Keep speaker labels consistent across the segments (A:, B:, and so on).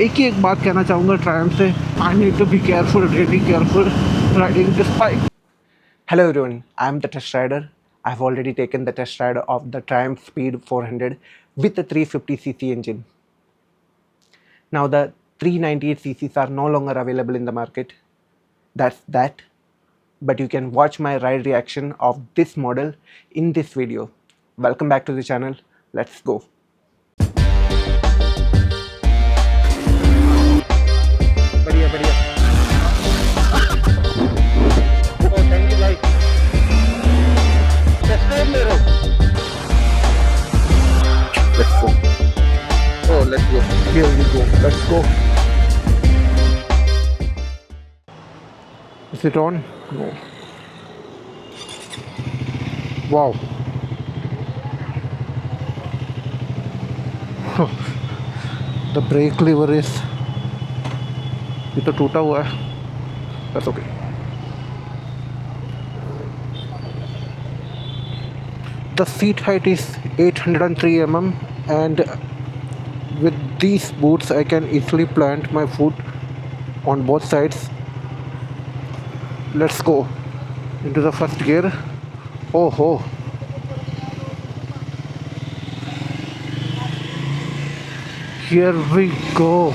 A: एक ही एक बात कहना चाहूँगा ट्रायम्फ से, I need to be careful, really careful riding this bike.
B: Hello everyone, I am the test rider. I have already taken the test ride of the Triumph Speed 400 with the 350cc engine. Now the 398cc's are no longer available in the market. That's that. But you can watch my ride reaction of this model in this video. Welcome back to the channel. Let's go. बढ़िया बढ़िया. Oh, thank you भाई. Test ride ले रहे हो? Let's go. Oh, let's go. Here we go. Let's go. Is it on? No. Wow. The brake lever is, ये तो टूटा हुआ है. That's okay. The seat height is 803 mm, and with these boots I can easily plant my foot on both sides. Let's go into the first gear. Oh ho. Here we go.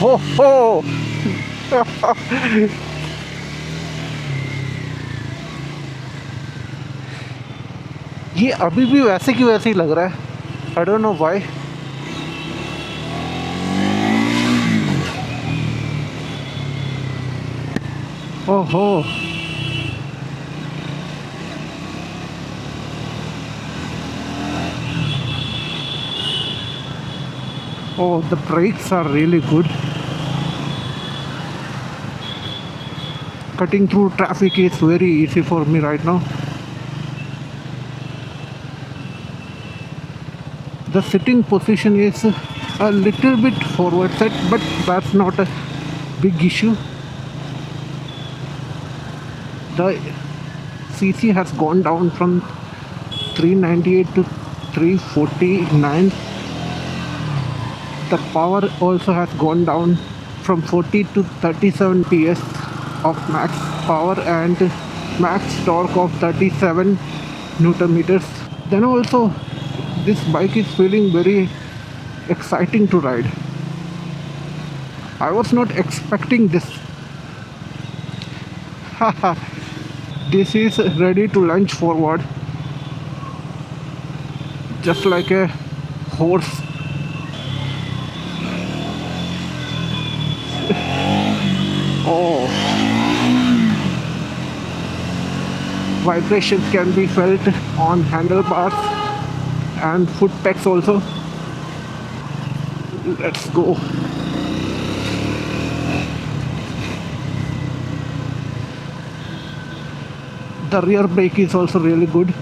B: Ho ho. ये अभी भी वैसे की वैसे ही लग रहा है. I don't know why. Oh ho. Oh, the brakes are really good. Cutting through traffic is very easy for me right now. The sitting position is a little bit forward set, but that's not a big issue. The CC has gone down from 398 to 349. The power also has gone down from 40 to 37 PS of max power and max torque of 37 Newton meters. Then also this bike is feeling very exciting to ride. I was not expecting this. This is ready to lunge forward just like a horse. Oh, vibration can be felt on handlebars and foot pegs also. Let's go. The rear brake is also really good.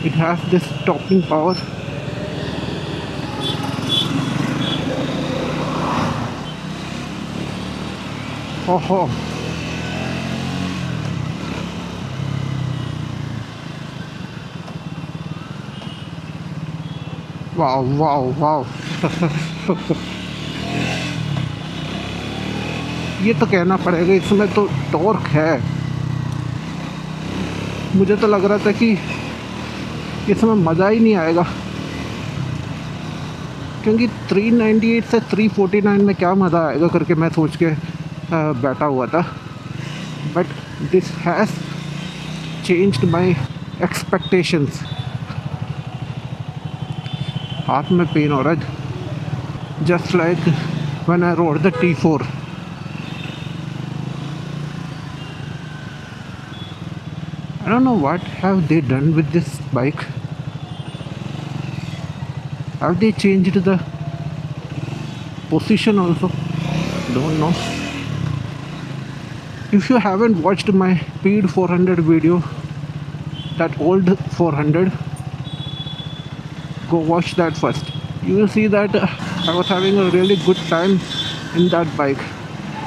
B: It has this stopping power. Oh ho. Wow, wow, wow. ये तो कहना पड़ेगा, इसमें तो torque है. मुझे तो लग रहा था कि इसमें मज़ा ही नहीं आएगा, क्योंकि 398 से 349 में क्या मज़ा आएगा करके मैं सोच के बैठा हुआ था. But this has changed my expectations. हाथ में पेन हो रहा है, just like when I road the T4. I don't know what have they done with this bike. Have they changed the position also? Don't know. If you haven't watched my Speed 400 video, that old 400, go watch that first. You will see that I was having a really good time in that bike,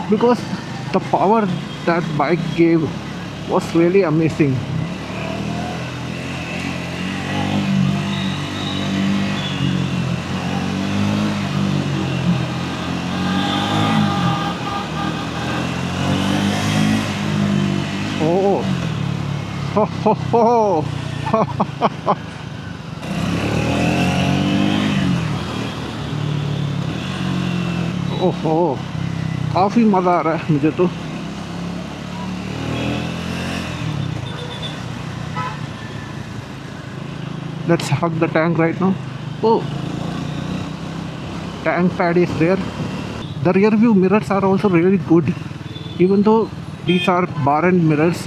B: because the power that bike gave was really amazing.
A: हो हो हो ओहो, काफ़ी मज़ा आ रहा है मुझे तो। Let's hug the tank right now. Oh, tank pad is there. The rear view mirrors are also really good. Even though these are bar end mirrors,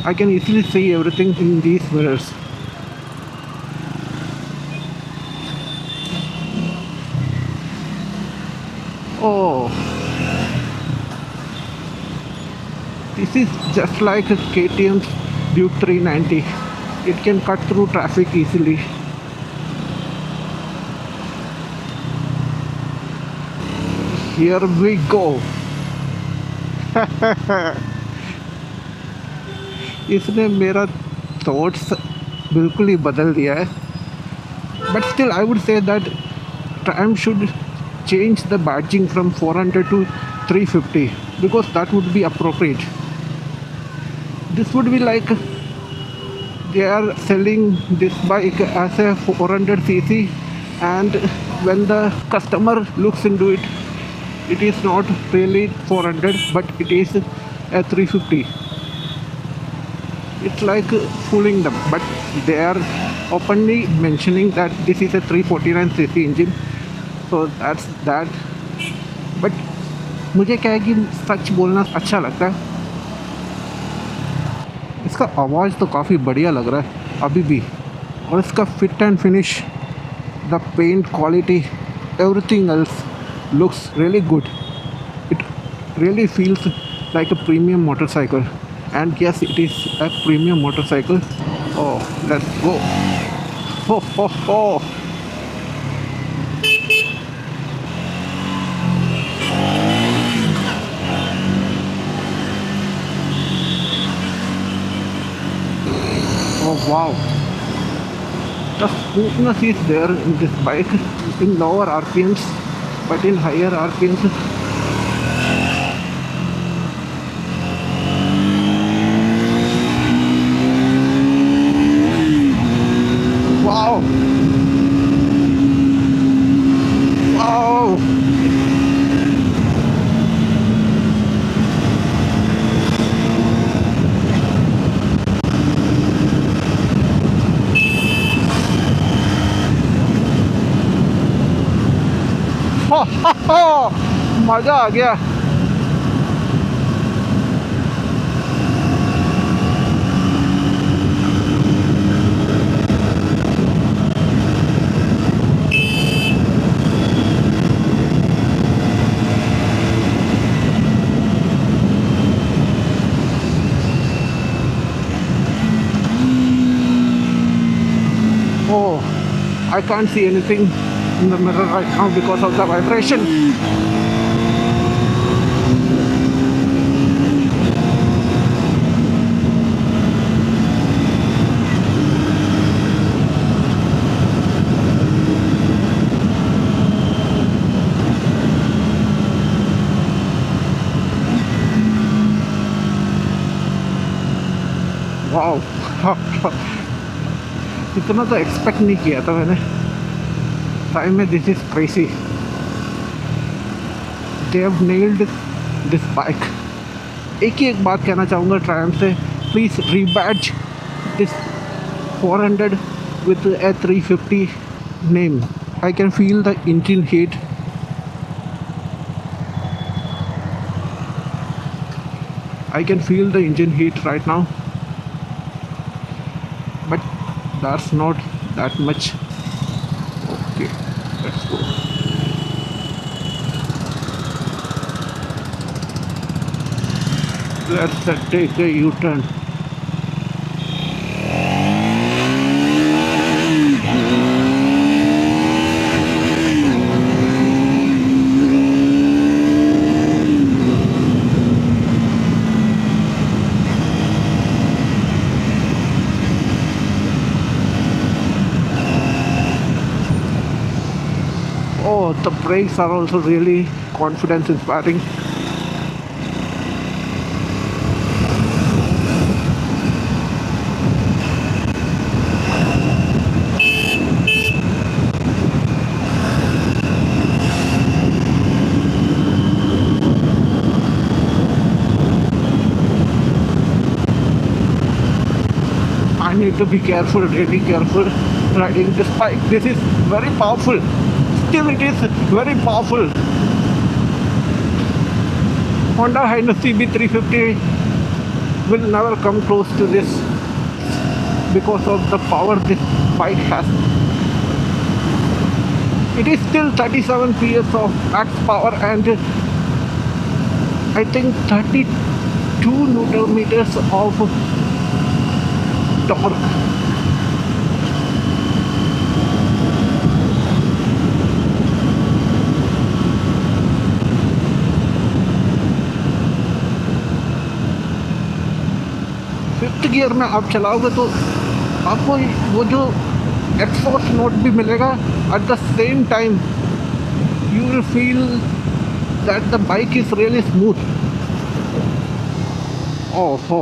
A: I can easily see everything in these mirrors. Oh, this is just like a KTM's Duke 390. It can cut through traffic easily. Here we go. इसने मेरा thoughts बिल्कुल ही बदल दिया है. But still, I would say that Triumph should change the badging from 400 to 350 because that would be appropriate. This would be like they are selling this bike as a 400cc, and when the customer looks into it, it is not really 400 but it is a 350. It's like fooling them, but they are openly mentioning that this is a 349cc engine, so that's that. But मुझे क्या है कि सच बोलना अच्छा लगता है. इसका आवाज़ तो काफ़ी बढ़िया लग रहा है अभी भी, और इसका fit and finish, the paint quality, everything else looks really good. It really feels like a premium motorcycle, and yes, it is a premium motorcycle. Oh, let's go. Ho ho ho. Oh wow, the smoothness is there in this bike in lower RPMs, but in higher RPMs, wow, wow. हो हो, मज़ा आ गया. Oh, I can't see anything in the mirror right now because of the vibration. Wow, इतना तो expect नहीं किया था मैंने. टाइम में this is crazy. They have nailed this bike. एक ही एक बात कहना चाहूँगा ट्रायम्फ से, please rebadge this 400 with a 350 name. I can feel the engine heat. I can feel the engine heat right now, but that's not that much. Okay, let's go. Let's take a U-turn. Oh, the brakes are also really confidence inspiring. to be careful, really careful riding this bike. This is very powerful. Still, it is very powerful. Honda Hino CB350 will never come close to this because of the power this bike has. It is still 37 PS of max power and I think 32 Newton meters of torque. Fifth gear में आप चलाओगे तो आपको वो जो exhaust note भी मिलेगा at the same time you will feel that the bike is really smooth. ओहो,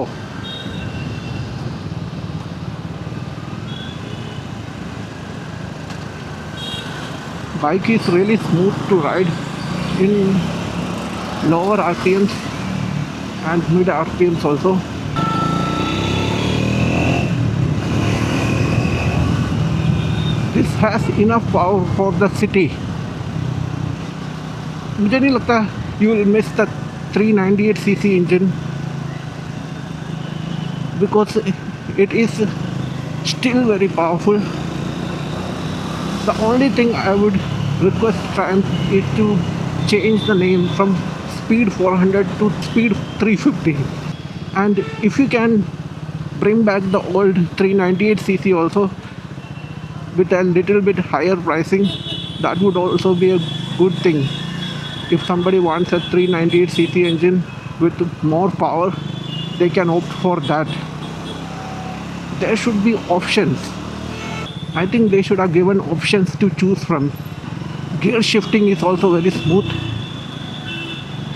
A: bike is really smooth to ride in lower RPMs and mid RPMs also. This has enough power for the city. मुझे नहीं लगता you will miss the 398cc engine because it is still very powerful. The only thing I would request Triumph is to change the name from Speed 400 to Speed 350. And if you can bring back the old 398cc also with a little bit higher pricing, that would also be a good thing. If somebody wants a 398cc engine with more power, they can opt for that. There should be options. I think they should have given options to choose from. Gear shifting is also very smooth.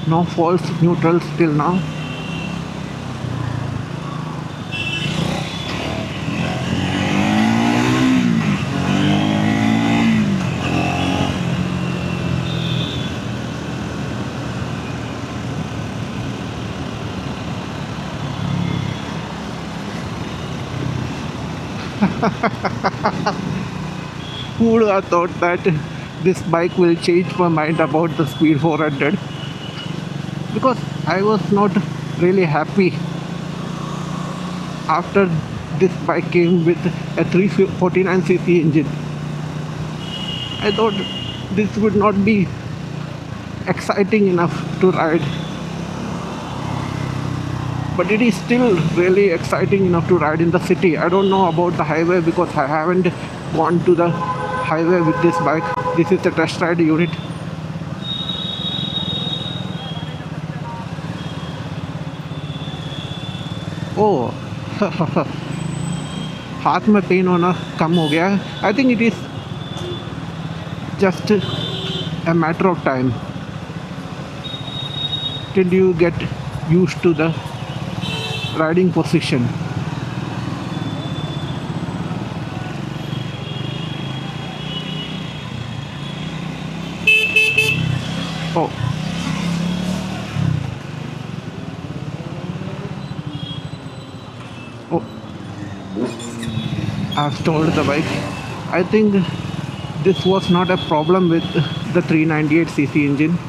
A: No false neutrals till now. Who would have thought that this bike will change my mind about the Speed 400? Because I was not really happy after this bike came with a 349cc engine. I thought this would not be exciting enough to ride. But it is still really exciting enough to ride in the city. I don't know about the highway because I haven't gone to the highway with this bike. This is the test ride unit. Oh, हाथ में pen होना कम हो गया है. I think it is just a matter of time till you get used to the riding position. Oh, oh, I've stalled the bike. I think this was not a problem with the 398cc engine.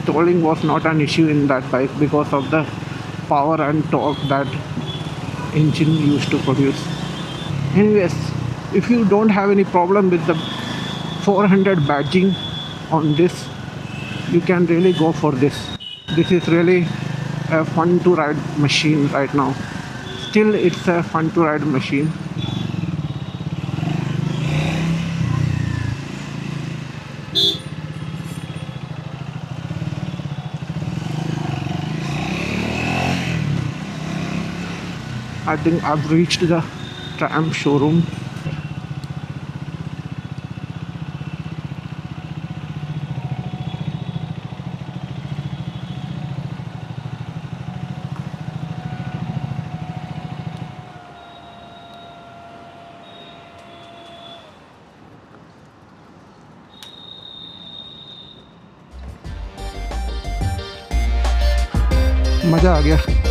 A: Stalling was not an issue in that bike because of the power and torque that engine used to produce. Anyways, if you don't have any problem with the 400 badging on this, you can really go for this. This is really a fun to ride machine right now. Still, it's a fun to ride machine. I think I've reached the Triumph showroom. मज़ा आ गया.